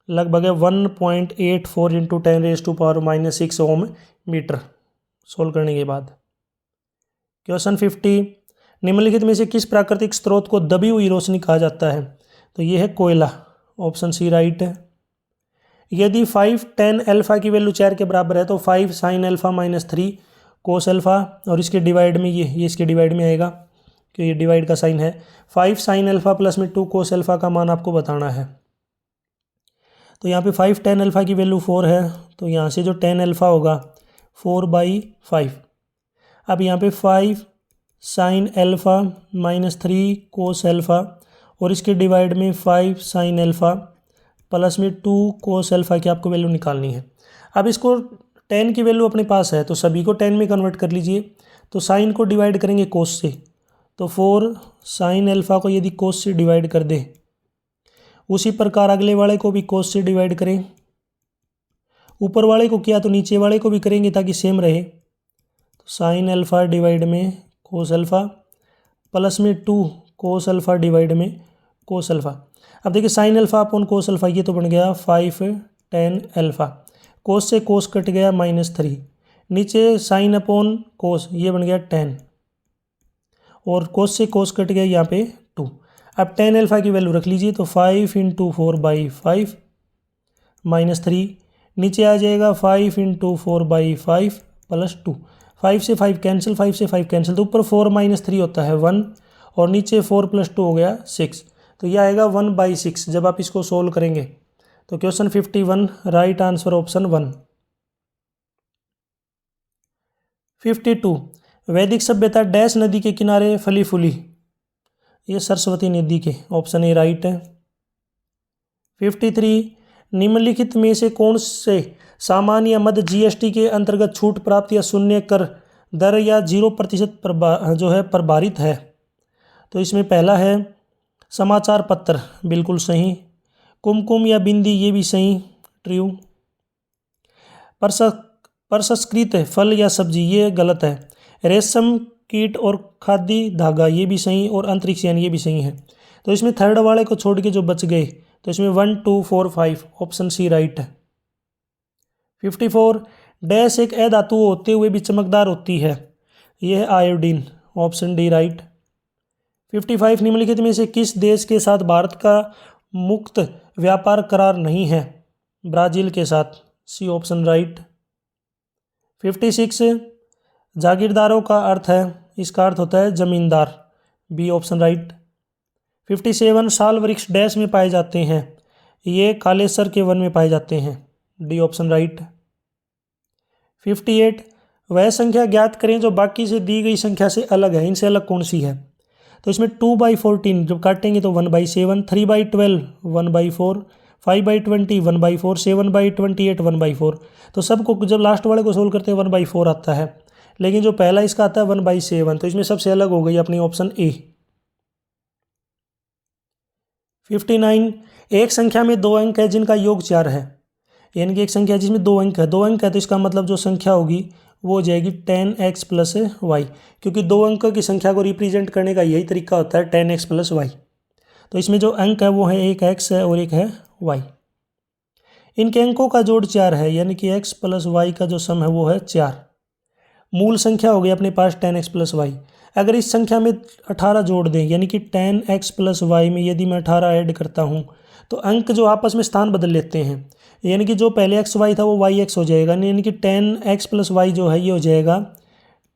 लगभग 1.84 × 10⁻6 ओम मीटर। सोल्व करने के बाद क्वेश्चन 50 निम्नलिखित में से किस प्राकृतिक स्रोत को दबी हुई रोशनी कहा जाता है, तो ये है कोयला। ऑप्शन सी राइट है। यदि 5 tan अल्फा की वैल्यू 4 के बराबर है तो 5 sin अल्फा -3 cos अल्फा, और इसके डिवाइड में ये इसके डिवाइड में आएगा क्योंकि ये डिवाइड का साइन है। 5 sin अल्फा प्लस में 2 cos अल्फा का मान आपको बताना है। तो यहाँ पे 5 tan अल्फा की वैल्यू 4 है, तो यहाँ से जो tan अल्फा होगा 4/5। अब यहाँ पे 5 sin अल्फा -3 cos अल्फा और इसके डिवाइड में 5 sin अल्फा प्लस में 2 cos अल्फा की आपको वैल्यू निकालनी है। अब इसको tan की वैल्यू अपने पास है तो सभी को tan में कन्वर्ट कर लीजिए। तो sin को डिवाइड करेंगे cos से, तो 4 sin अल्फा को यदि cos से डिवाइड कर दे, उसी प्रकार अगले वाले को भी cos से डिवाइड करें। ऊपर वाले को किया तो नीचे वाले को भी करेंगे ताकि सेम रहे। तो sin अल्फा डिवाइड में cos अल्फा प्लस में 2 cos अल्फा डिवाइड में cos अल्फा। अब देखिए sin alpha upon cos alpha, ये तो बन गया 5 tan अल्फा, cos से cos कट गया -3, नीचे sin अपॉन cos ये बन गया tan, और cos से cos कट गया यहाँ पे 2। अब tan अल्फा की वैल्यू रख लीजिए, तो 5 × 4/5 -3, नीचे आ जाएगा 5 × 4/5 प्लस 2। 5 से 5 कैंसिल, 5 से 5 कैंसिल, तो ऊपर 4 -3 होता है 1 और नीचे 4 + 2 हो गया 6, तो यह आएगा 1/6 जब आप इसको सोल्व करेंगे। तो क्वेश्चन 51 राइट आंसर ऑप्शन 1। 52 वैदिक सभ्यता डैश नदी के किनारे फली फूली, ये सरस्वती नदी के, ऑप्शन ए राइट है। 53 निम्नलिखित में से कौन से सामान्य या मध्य जीएसटी के अंतर्गत छूट प्राप्त या शून्य कर दर या 0% जो है प्रभारित है, तो इसमें पहला है समाचार पत्र, बिल्कुल सही। कुमकुम या बिंदी, ये भी सही, ट्रू। प्रसंस्कृत फल या सब्जी, ये गलत है। रेशम कीट और खादी धागा, ये भी सही, और अंतरिक्ष यान, ये भी सही है। तो इसमें थर्ड वाले को छोड़ के जो बच गए, तो इसमें 1 2 4 5 ऑप्शन सी राइट है। 54 डैश एक अधातु होते हुए भी चमकदार होती है, यह है आयोडीन, ऑप्शन डी राइट। 55 निम्नलिखित में से किस देश के साथ भारत का मुक्त व्यापार करार नहीं है, ब्राजील के साथ, सी ऑप्शन राइट। 56 जागीरदारों का अर्थ है, इसका अर्थ होता है जमींदार, बी ऑप्शन राइट। 57 साल वृक्ष डैश में पाए जाते हैं, ये कालेसर के वन में पाए जाते हैं, डी ऑप्शन राइट। 58 वह संख्या ज्ञात करें जो बाकी से दी गई संख्या से अलग है, इनसे अलग कौन सी है। तो इसमें 2/14 जब काटेंगे तो 1/7, 3/12 1/4, 5/20 1/4, 7/28 1/4। तो सबको जब लास्ट वाले को सोल्व करते हैं 1/4 आता है, लेकिन जो पहला इसका आता है 1/7, तो इसमें सबसे अलग हो गई अपनी ऑप्शन ए। 59 एक संख्या में 2 अंक है जिनका योग 4 है, यानी कि एक संख्या जिसमें 2 अंक है, 2 अंक है तो इसका मतलब जो संख्या होगी वो हो जाएगी 10x + y, क्योंकि 2 अंक की संख्या को रिप्रेजेंट करने का यही तरीका होता है 10x + y। तो इसमें जो अंक है वो है एक x है और एक है y। इनके अंकों का जोड़ 4 है, यानी कि x + y का जो सम है वो है 4। मूल संख्या हो गई अपने पास 10x + y। अगर इस संख्या में 18 जोड़ दें, यानी कि 10x + y में यदि मैं 18 ऐड करता हूँ तो अंक जो आपस में स्थान बदल लेते हैं, यानी कि जो पहले xy था वो yx हो जाएगा, यानी कि 10x + y जो है ये हो जाएगा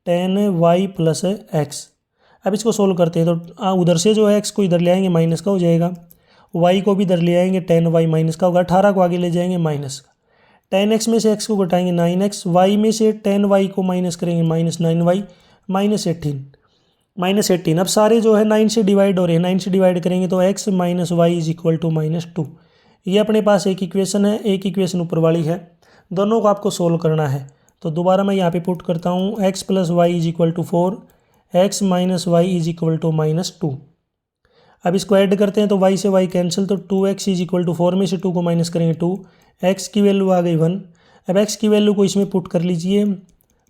10y + x। अब इसको सोल्व करते हैं तो उधर से जो है x को इधर ले आएंगे माइनस का हो जाएगा, y को भी इधर ले आएंगे 10y माइनस का होगा, 18 को आगे ले जाएंगे माइनस का, 10x में से x को घटाएंगे 9x, y में से 10y को माइनस करेंगे -9y -18। अब सारे जो है 9 से डिवाइड हो रहे हैं, 9 से डिवाइड करेंगे तो x - y = -2। ये अपने पास एक इक्वेशन है, एक इक्वेशन ऊपर वाली है, दोनों को आपको सोल्व करना है। तो दोबारा मैं यहाँ पे पुट करता हूँ x + y = 4, x - y = -2। अब इसको ऐड करते हैं तो y से y कैंसिल, तो 2x = 4 में से 2 को माइनस करेंगे 2, x की वैल्यू आ गई 1। अब x की वैल्यू को इसमें पुट कर लीजिए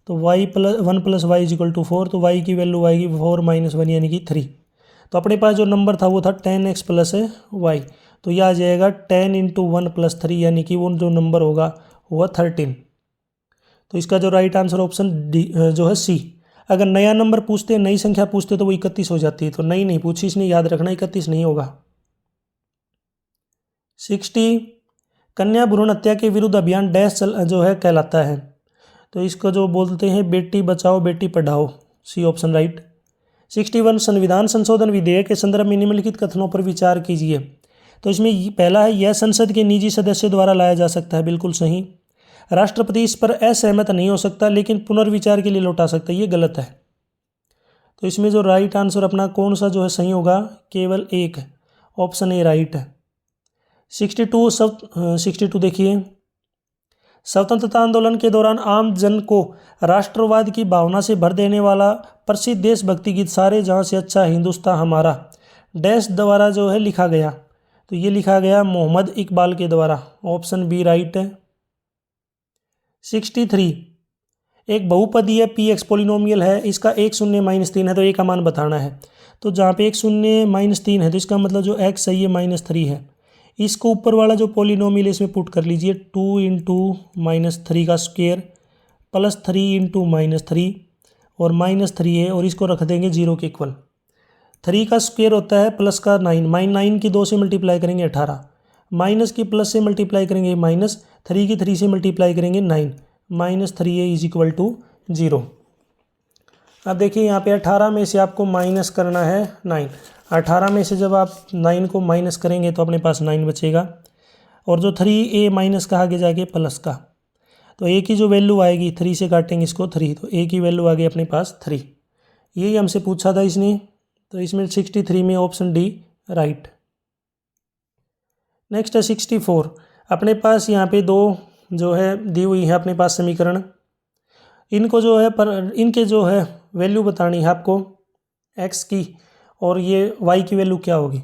तो 1 + y = 4, तो y की वैल्यू आएगी 4 - 1 यानी कि 3। तो अपने पास जो नंबर था वो था 10x + y, तो यह आ जाएगा 10 × 1 + 3, यानी कि वो जो नंबर होगा वो 13। तो इसका जो राइट आंसर ऑप्शन डी जो है सी। अगर नया नंबर पूछते, नई संख्या पूछते तो वो 31 हो जाती है, तो नई नहीं पूछी इसने, याद रखना 31 नहीं होगा। 60 कन्या भ्रूण हत्या के विरुद्ध अभियान डैश जो है कहलाता है, तो इसको जो बोलते हैं Beti Bachao Beti Padhao, C option right. 61 संविधान संशोधन विधेयक के संदर्भ में निम्नलिखित कथनों पर विचार कीजिए। तो इसमें पहला है यह संसद के निजी सदस्य द्वारा लाया जा सकता है, बिल्कुल सही। राष्ट्रपति इस पर असहमत नहीं हो सकता लेकिन पुनर्विचार के लिए लौटा सकता है, ये गलत है। तो इसमें जो राइट आंसर अपना कौन सा जो है सही होगा, केवल एक, ऑप्शन ए राइट है। 62 देखिए, स्वतंत्रता आंदोलन के दौरान आम जन को राष्ट्रवाद की भावना से भर देने वाला प्रसिद्ध देशभक्ति गीत सारे जहाँ से अच्छा हिंदुस्तान हमारा डैश द्वारा जो है लिखा गया, तो ये लिखा गया मोहम्मद इकबाल के द्वारा, ऑप्शन बी राइट है। 63 एक बहुपदीय px पॉलिनोमियल है, इसका 1 0 -3 है, तो a का मान बताना है। तो जहाँ पे 1 0 -3 है तो इसका मतलब जो x सही है -3 है। इसको ऊपर वाला जो पॉलिनोमियल है इसमें पुट कर लीजिए, 2 × -3 का स्क्वायर + 3 × -3 और -3 है, और इसको रख देंगे 0 के इक्वल। 3 का स्क्वायर होता है प्लस का 9, -9 की 2 से मल्टीप्लाई करेंगे 18, माइनस की प्लस से मल्टीप्लाई करेंगे -3 की 3 से मल्टीप्लाई करेंगे 9, -3a = 0। अब देखिए यहाँ पे 18 में से आपको माइनस करना है 9, 18 में से जब आप 9 को माइनस करेंगे तो अपने पास 9 बचेगा, और जो 3a माइनस का आगे जाके प्लस का, तो a की जो वैल्यू आएगी 3 से काटेंगे इसको 3, तो a की वैल्यू आ गई अपने पास 3। यही हमसे पूछा था इसने, तो इसमें 63 में ऑप्शन डी राइट। नेक्स्ट है 64। अपने पास यहाँ पे दो जो है दी हुई है अपने पास समीकरण, इनको जो है पर इनके जो है वैल्यू बतानी है आपको x की, और ये y की वैल्यू क्या होगी।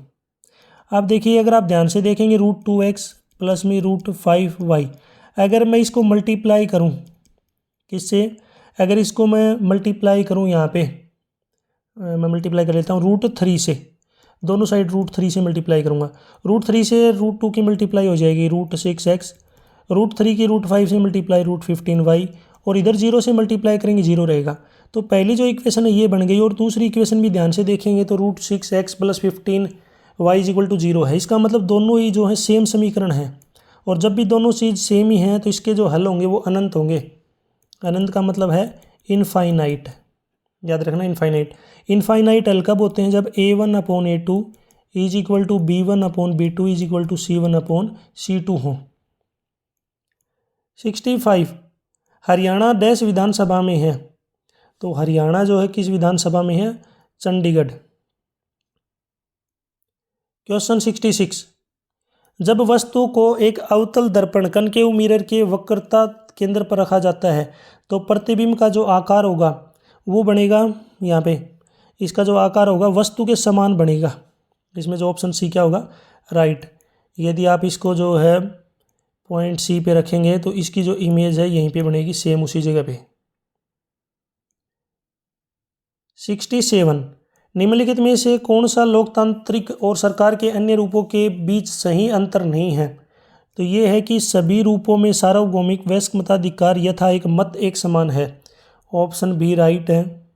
आप देखिए अगर आप ध्यान से देखेंगे √2x प्लस में √5y, अगर मैं इसको मल्टीप्लाई करूं किससे, अगर इसको मैं मल्टीप्लाई करूं यहाँ पे मैं मल्टीप्लाई कर लेता हूँ √3 से, दोनों साइड √3 से मल्टीप्लाई करूँगा, √3 से √2 की मल्टीप्लाई हो जाएगी √6x, √3 की √5 से मल्टीप्लाई √15y, और इधर 0 से मल्टीप्लाई करेंगे 0 रहेगा। तो पहली जो इक्वेशन है ये बन गई, और दूसरी इक्वेशन भी ध्यान से देखेंगे तो √6x + 15y = 0 है। इसका मतलब दोनों ही जो है सेम समीकरण है, और जब भी दोनों चीज़ सेम ही हैं तो इसके जो हल होंगे वो अनंत होंगे। अनंत का मतलब है इनफाइनाइट, याद रखना इनफाइनाइट। इनफाइनाइट हल कब होते हैं? जब A1/A2 is equal to B1/B2 is equal to C1/C2 हो। 65 हरियाणा देश विधानसभा में है, तो हरियाणा जो है किस विधानसभा में है? चंडीगढ़। क्वेश्चन 66 जब वस्तु को एक अवतल दर्पण कनकेव मिरर के वक्रता केंद्र पर रखा जाता है तो प्रतिबिंब का जो आकार होगा वो बनेगा, यहाँ पे इसका जो आकार होगा वस्तु के समान बनेगा। इसमें जो ऑप्शन सी क्या होगा? राइट। यदि आप इसको जो है पॉइंट सी पे रखेंगे तो इसकी जो इमेज है यहीं पे बनेगी, सेम उसी जगह पे। 67 निम्नलिखित में से कौन सा लोकतांत्रिक और सरकार के अन्य रूपों के बीच सही अंतर नहीं है? तो ये है कि सभी रूपों में सार्वभौमिक वयस्क मताधिकार यथा एक मत एक समान है। ऑप्शन बी राइट है।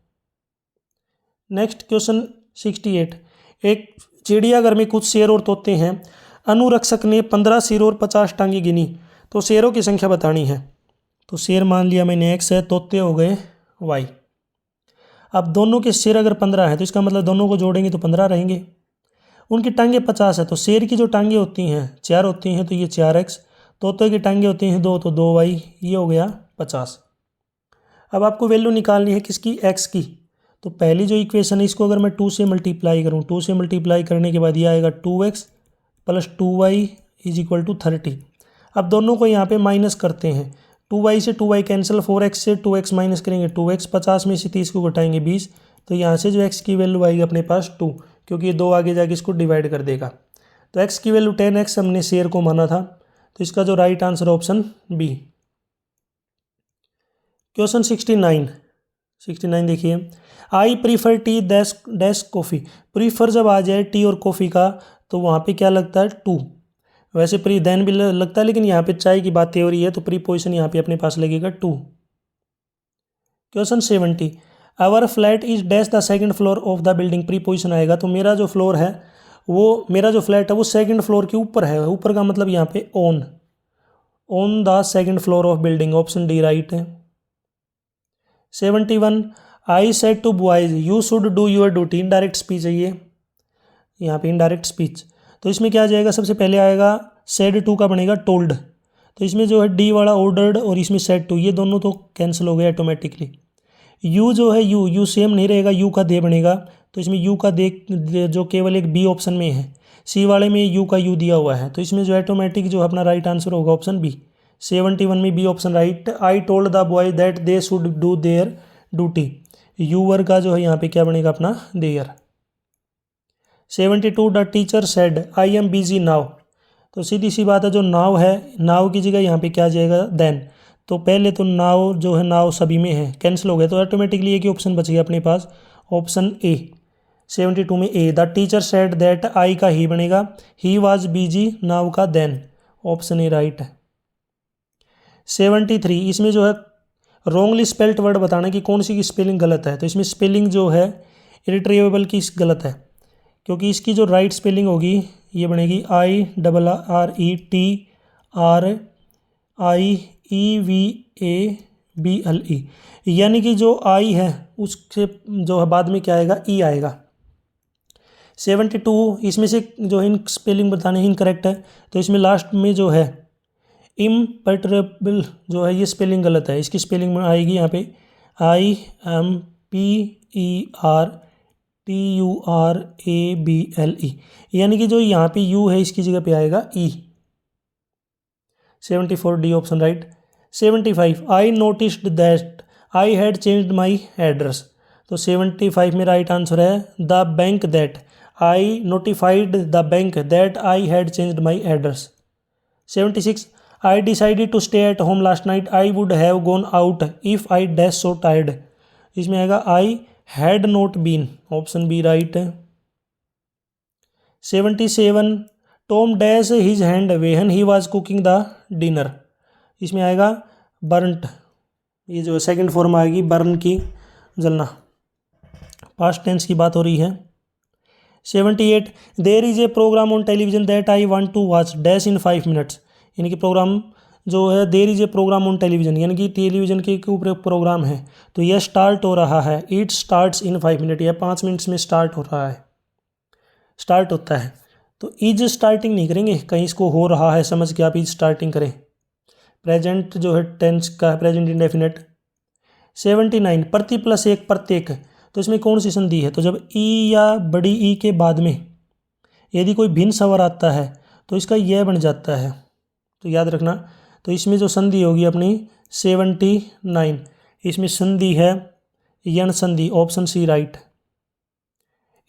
नेक्स्ट क्वेश्चन 68 एक चिड़ियाघर में कुछ शेर और तोते हैं। अनुरक्षक ने 15 शेर और 50 टांगे गिनी, तो शेरों की संख्या बतानी है। तो शेर मान लिया मैंने x है, तोते हो गए y। अब दोनों के शेर अगर 15 है तो इसका मतलब दोनों को जोड़ेंगे तो 15 रहेंगे। उनकी टांगे 50 है, तो शेर की जो टांगे होती हैं 4 होती हैं, तो ये 4x। तोते की टांगे होती हैं 2, तो 2y। ये हो गया 50। अब आपको वैल्यू निकालनी है किसकी? x की। तो पहली जो इक्वेशन है इसको अगर मैं 2 से मल्टीप्लाई करूँ, 2 से मल्टीप्लाई करने के बाद ये आएगा 2x plus 2y is equal to 30। अब दोनों को यहाँ पे माइनस करते हैं। 2y से 2y कैंसिल, 4x से 2x माइनस करेंगे 2x, 50 में से 30 को घटाएंगे 20, तो यहाँ से जो x की वैल्यू आएगी अपने पास 2, क्योंकि ये 2 आगे जाके इसको डिवाइड कर देगा। तो x की वैल्यू 10x हमने शेर को माना था, तो इसका जो right answer option B. Question 69 देखिए, I prefer tea dash coffee. Prefer जब आ जाए टी और कॉफ़ी का तो वहाँ पे क्या लगता है? 2। वैसे प्री देन भी लगता है, लेकिन यहाँ पे चाय की बात हो रही है तो प्रीपोजिशन यहाँ पे अपने पास लगेगा 2। Question 70 our flat is dash the second floor of the building. Preposition आएगा, तो मेरा जो फ्लोर है वो, मेरा जो फ्लैट है वो सेकंड फ्लोर के ऊपर है। ऊपर का मतलब यहाँ पे on the second floor of building. Option D right है। 71 I said to boys you should do your duty. Indirect speech है ये, यहाँ पे इनडायरेक्ट स्पीच। तो इसमें क्या आ जाएगा? सबसे पहले आएगा सेड टू का बनेगा टोल्ड, तो इसमें जो है डी वाला ऑर्डर्ड और इसमें सेड टू, ये दोनों तो कैंसिल हो गए ऑटोमेटिकली। यू जो है यू सेम नहीं रहेगा, यू का दे बनेगा, तो इसमें यू का दे जो केवल एक बी ऑप्शन में है, सी वाले में यू का यू दिया हुआ है, तो इसमें जो ऑटोमेटिक जो अपना राइट आंसर होगा ऑप्शन बी। 71 में B option right. I told the boy that they should do their duty. Your का जो है यहाँ पे क्या बनेगा अपना? There. 72 the teacher said I am busy now. तो सीधी सी बात है, जो नाउ है, नाउ की जगह यहाँ पे क्या आ जाएगा? देन। तो पहले तो नाउ जो है नाउ सभी में है, कैंसिल हो गया, तो ऑटोमेटिकली एक ही ऑप्शन बच गया अपने पास, ऑप्शन ए। 72 में A. The teacher said that I का ही बनेगा, ही वॉज बिजी नाउ का देन। ऑप्शन ए राइट है। 73 इसमें जो है रॉन्गली स्पेल्ड वर्ड बताना कि कौन सी की स्पेलिंग गलत है। तो इसमें स्पेलिंग जो है इरिट्रीवेबल की गलत है, क्योंकि इसकी जो राइट स्पेलिंग होगी ये बनेगी IRRETRIEVABLE, यानी कि जो आई है उसके जो है बाद में क्या आएगा? ई आएगा। 72 इसमें से जो है स्पेलिंग बताने इनकरेक्ट है, तो इसमें लास्ट में जो है इम्पटरेबल जो है ये स्पेलिंग गलत है। इसकी स्पेलिंग में आएगी यहाँ पे IMPERTURABLE, यानी कि जो यहाँ पे यू है इसकी जगह पे आएगा ई। 74 D option right. 75 I noticed that I had changed my address. तो 75 में राइट आंसर है the bank that I notified the bank that I had changed my address. 76 I decided to stay at home last night. I would have gone out if I dash so tired. इसमें आएगा I had not been. Option B right है। 77 Tom dash his hand when he was cooking the dinner. इसमें आएगा burnt, ये जो second form आएगी burn की, जलना। पास्ट टेंस की बात हो रही है। 78 There is a program on television that I want to watch dash in 5 minutes. यानी कि प्रोग्राम जो है there is a program on television, यानी कि टेलीविज़न के ऊपर प्रोग्राम है, तो यह स्टार्ट हो रहा है। इट स्टार्ट्स इन 5 मिनट, यह 5 मिनट्स में स्टार्ट हो रहा है, स्टार्ट होता है। तो इज स्टार्टिंग नहीं करेंगे, कहीं इसको हो रहा है समझ के आप इज स्टार्टिंग करें। प्रेजेंट जो है टेंस का है, प्रेजेंट इंडेफिनिट। 79 प्रति प्लस एक प्रत्येक, तो इसमें कौन सी संधि है? तो जब ई या बड़ी ई के बाद में यदि कोई भिन्न स्वर आता है तो इसका यह बन जाता है, तो याद रखना। तो इसमें जो संधि होगी अपनी 79, इसमें संधि है यण संधि, ऑप्शन सी राइट।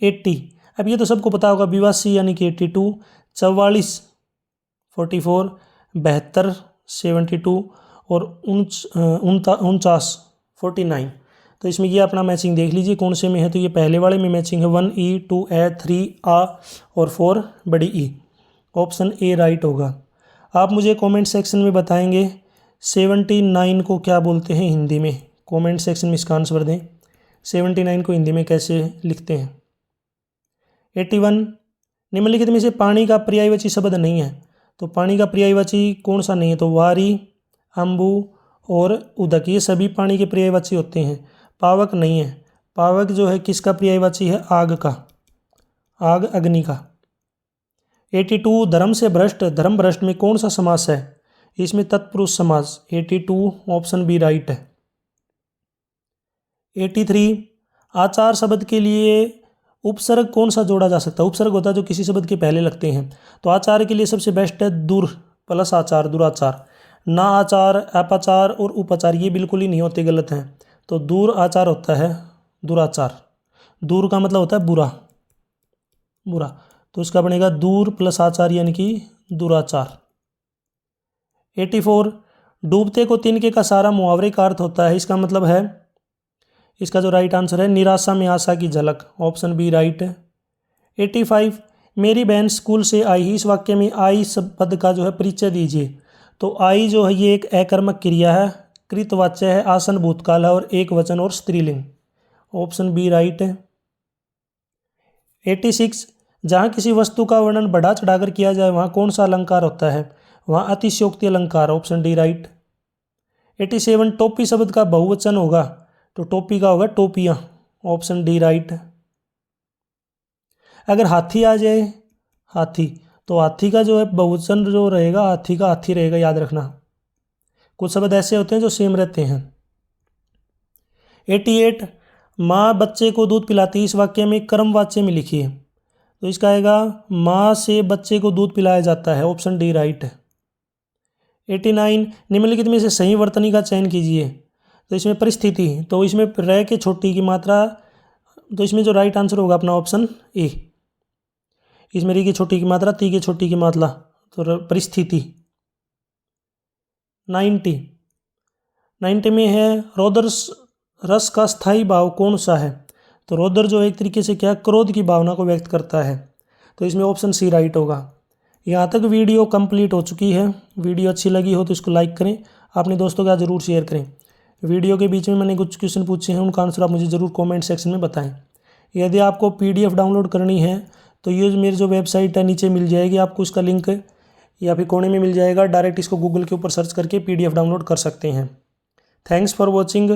80, अब ये तो सबको पता होगा, विवासी यानी कि 82, 44 44, 72 72 और 49 49। तो इसमें ये अपना मैचिंग देख लीजिए कौन से में है। तो ये पहले वाले में मैचिंग है 1E 2A 3A और 4 बड़ी ई, ऑप्शन ए राइट होगा। आप मुझे कमेंट सेक्शन में बताएंगे 79 को क्या बोलते हैं हिंदी में, कमेंट सेक्शन में इसका आंसर दें। 79 को हिंदी में कैसे लिखते हैं? 81, निम्नलिखित में से पानी का पर्यायवाची शब्द नहीं है, तो पानी का पर्यायवाची कौन सा नहीं है? तो वारी, अम्बु और उदक, ये सभी पानी के पर्यायवाची होते हैं। पावक नहीं है, पावक जो है किसका पर्यायवाची है? आग का, आग अग्नि का। 82, धर्म से भ्रष्ट, धर्म भ्रष्ट में कौन सा समास है? इसमें तत्पुरुष समास, 82 ऑप्शन बी राइट है। 83, आचार शब्द के लिए उपसर्ग कौन सा जोड़ा जा सकता है? उपसर्ग होता है जो किसी शब्द के पहले लगते हैं, तो आचार के लिए सबसे बेस्ट है दूर प्लस आचार, दुराचार। ना आचार, अपाचार और उपाचार ये बिल्कुल ही नहीं होते, गलत हैं। तो दूर आचार होता है दुराचार, दूर का मतलब होता है बुरा, बुरा, तो इसका बनेगा दूर प्लस आचार यानी कि दुराचार। 84, डूबते को तिनके का सारा मुहावरे का अर्थ होता है, इसका मतलब है, इसका जो राइट आंसर है निराशा में आशा की झलक, ऑप्शन बी राइट है। 85, मेरी बहन स्कूल से आई ही, इस वाक्य में आई पद का जो है परिचय दीजिए। तो आई जो है ये एक अकर्मक क्रिया है, कृतवाच्य है, आसन भूतकाल है और एक वचन और स्त्रीलिंग, ऑप्शन बी राइट है। 86, जहाँ किसी वस्तु का वर्णन बढ़ा चढ़ाकर किया जाए वहाँ कौन सा अलंकार होता है? वहाँ अतिशयोक्ति अलंकार, ऑप्शन डी राइट। 87, टोपी शब्द का बहुवचन होगा, तो टोपी का होगा टोपियाँ, ऑप्शन डी राइट। अगर हाथी आ जाए, हाथी, तो हाथी का जो है बहुवचन जो रहेगा हाथी का हाथी रहेगा, याद रखना। कुछ शब्द ऐसे होते हैं जो सेम रहते हैं। 88, माँ बच्चे को दूध पिलाती है, इस वाक्य में कर्म वाच्य में लिखिए, तो इसका आएगा माँ से बच्चे को दूध पिलाया जाता है, ऑप्शन डी राइट है। 89, निम्नलिखित में से सही वर्तनी का चयन कीजिए, तो इसमें परिस्थिति, तो इसमें रह के छोटी की मात्रा, तो इसमें जो राइट आंसर होगा अपना ऑप्शन ए, इसमें री की छोटी की मात्रा, ती की छोटी की मात्रा, तो परिस्थिति। 90 में है रौद्र रस का स्थायी भाव कौन सा है? तो रौद्र जो एक तरीके से क्या, क्रोध की भावना को व्यक्त करता है, तो इसमें ऑप्शन सी राइट होगा। यहाँ तक वीडियो कंप्लीट हो चुकी है। वीडियो अच्छी लगी हो तो इसको लाइक करें, अपने दोस्तों के साथ ज़रूर शेयर करें। वीडियो के बीच में मैंने कुछ क्वेश्चन पूछे हैं, उनका आंसर आप मुझे ज़रूर कमेंट सेक्शन में बताएं। यदि आपको PDF डाउनलोड करनी है तो ये मेरी जो वेबसाइट है नीचे मिल जाएगी, आपको इसका लिंक या फिर कोने में मिल जाएगा, डायरेक्ट इसको गूगल के ऊपर सर्च करके PDF डाउनलोड कर सकते हैं। Thanks for watching.